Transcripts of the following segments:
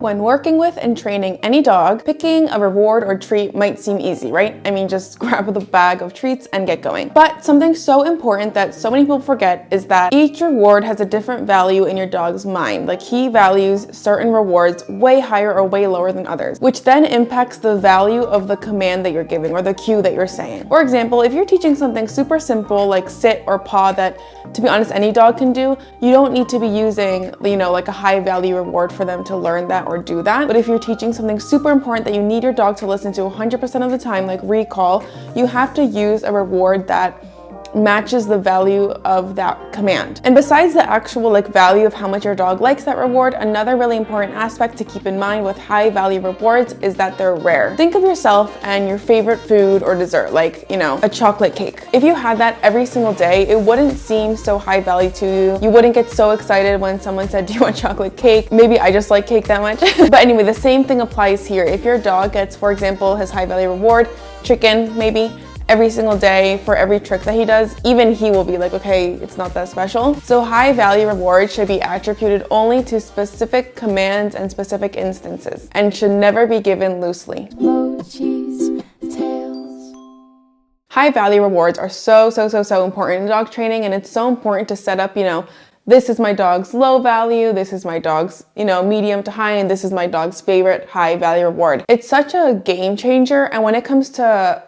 When working with and training any dog, picking a reward or treat might seem easy, right? I mean, just grab the bag of treats and get going. But something so important that so many people forget is that each reward has a different value in your dog's mind. Like, he values certain rewards way higher or way lower than others, which then impacts the value of the command that you're giving or the cue that you're saying. For example, if you're teaching something super simple like sit or paw that, to be honest, any dog can do, you don't need to be using, like a high value reward for them to learn that or do that. But if you're teaching something super important that you need your dog to listen to 100% of the time, like recall, you have to use a reward that matches the value of that command. And besides the actual value of how much your dog likes that reward, another really important aspect to keep in mind with high value rewards is that they're rare. Think of yourself and your favorite food or dessert, like, a chocolate cake. If you had that every single day, it wouldn't seem so high value to you. You wouldn't get so excited when someone said, do you want chocolate cake? Maybe I just like cake that much. But anyway, the same thing applies here. If your dog gets, for example, his high value reward, chicken maybe, every single day for every trick that he does, even he will be like, okay, it's not that special. So high value rewards should be attributed only to specific commands and specific instances and should never be given loosely. High value rewards are so important in dog training, and it's so important to set up, this is my dog's low value, this is my dog's, medium to high, and this is my dog's favorite high value reward. It's such a game changer, and when it comes to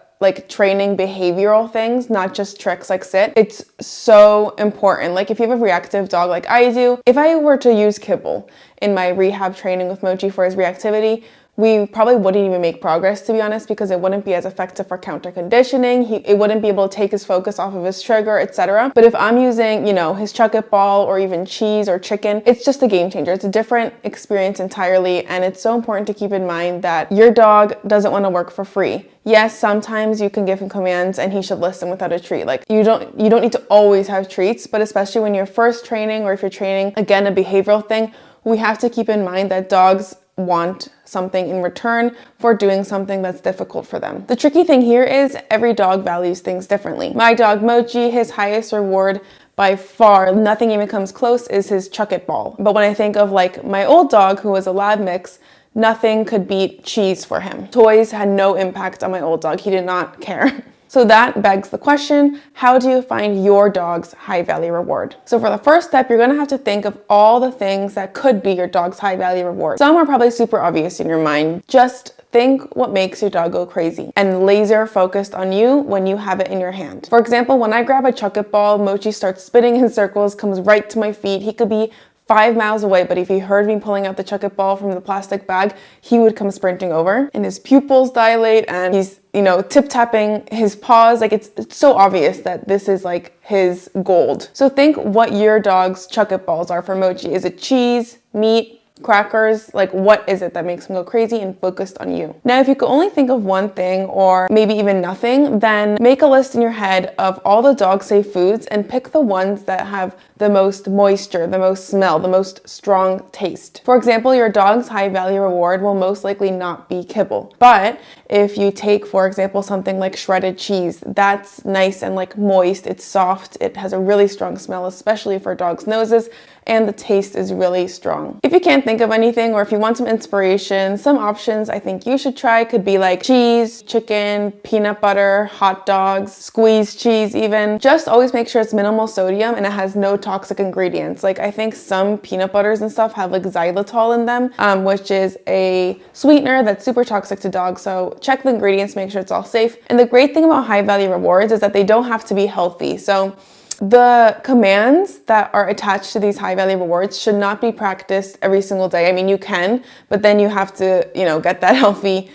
training behavioral things, not just tricks like sit, it's so important. Like, if you have a reactive dog like I do, if I were to use kibble in my rehab training with Mochi for his reactivity, we probably wouldn't even make progress, to be honest, because it wouldn't be as effective for counter conditioning. It wouldn't be able to take his focus off of his trigger, etc. But if I'm using, his chuck-it ball or even cheese or chicken, it's just a game changer. It's a different experience entirely, and it's so important to keep in mind that your dog doesn't want to work for free. Yes, sometimes you can give him commands and he should listen without a treat. Like, you don't need to always have treats, but especially when you're first training or if you're training, again, a behavioral thing, we have to keep in mind that dogs want something in return for doing something that's difficult for them. The tricky thing here is every dog values things differently. My dog Mochi, his highest reward by far, nothing even comes close, is his chuck-it ball. But when I think of my old dog who was a lab mix, nothing could beat cheese for him. Toys had no impact on my old dog. He did not care. So that begs the question, how do you find your dog's high value reward? So for the first step, you're gonna have to think of all the things that could be your dog's high value reward. Some are probably super obvious in your mind. Just think what makes your dog go crazy and laser focused on you when you have it in your hand. For example, when I grab a chuck-it ball, Mochi starts spinning in circles, comes right to my feet. He could be 5 miles away, but if he heard me pulling out the chuck-it ball from the plastic bag, he would come sprinting over, and his pupils dilate, and he's, tip-tapping his paws. It's so obvious that this is his gold. So think what your dog's chuck-it balls are for Mochi. Is it cheese, meat, crackers? What is it that makes him go crazy and focused on you? Now, if you could only think of one thing or maybe even nothing, then make a list in your head of all the dog safe foods and pick the ones that have the most moisture, the most smell, the most strong taste. For example, your dog's high value reward will most likely not be kibble. But if you take, for example, something like shredded cheese, that's nice and moist, it's soft, it has a really strong smell, especially for dogs' noses, and the taste is really strong. If you can't think of anything, or if you want some inspiration, some options I think you should try could be cheese, chicken, peanut butter, hot dogs, squeezed cheese even. Just always make sure it's minimal sodium and it has no toxic ingredients. I think some peanut butters and stuff have xylitol in them, which is a sweetener that's super toxic to dogs. So check the ingredients, make sure it's all safe. And the great thing about high value rewards is that they don't have to be healthy. So the commands that are attached to these high value rewards should not be practiced every single day. I mean, you can, but then you have to, get that healthy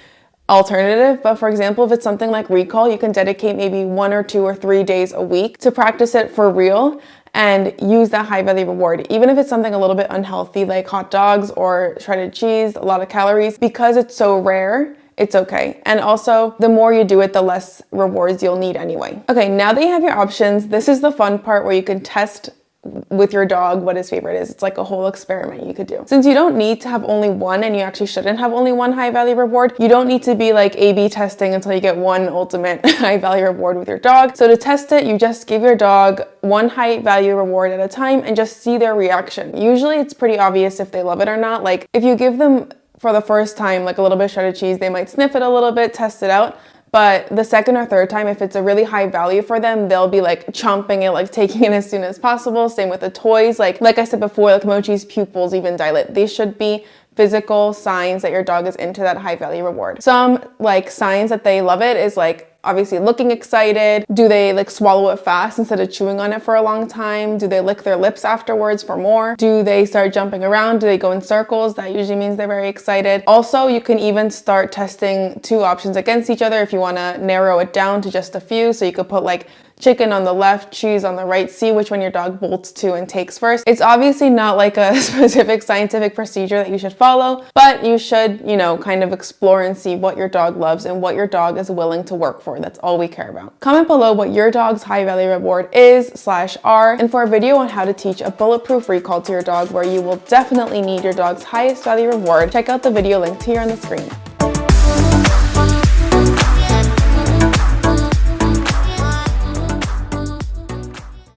alternative. But for example, if it's something like recall, you can dedicate maybe 1 or 2 or 3 days a week to practice it for real and use that high value reward. Even if it's something a little bit unhealthy like hot dogs or shredded cheese, a lot of calories, because it's so rare, it's okay. And also, the more you do it, the less rewards you'll need anyway. Okay, now that you have your options, this is the fun part where you can test with your dog what his favorite is. It's like a whole experiment you could do. Since you don't need to have only one, and you actually shouldn't have only one high value reward, you don't need to be A/B testing until you get one ultimate high value reward with your dog. So to test it, you just give your dog one high value reward at a time and just see their reaction. Usually it's pretty obvious if they love it or not. If you give them for the first time, like a little bit of shredded cheese, they might sniff it a little bit, test it out. But the second or third time, if it's a really high value for them, they'll be like chomping it, like taking it as soon as possible. Same with the toys. Like I said before, like Mochi's pupils even dilate. These should be physical signs that your dog is into that high value reward. Some like signs that they love it is like obviously looking excited. Do they like swallow it fast instead of chewing on it for a long time? Do they lick their lips afterwards for more? Do they start jumping around? Do they go in circles? That usually means they're very excited. Also, you can even start testing two options against each other if you want to narrow it down to just a few. So you could put like chicken on the left, cheese on the right, see which one your dog bolts to and takes first. It's obviously not like a specific scientific procedure that you should follow, but you should, you know, kind of explore and see what your dog loves and what your dog is willing to work for. That's all we care about. Comment below what your dog's high value reward is/are, and for a video on how to teach a bulletproof recall to your dog where you will definitely need your dog's highest value reward, check out the video linked here on the screen.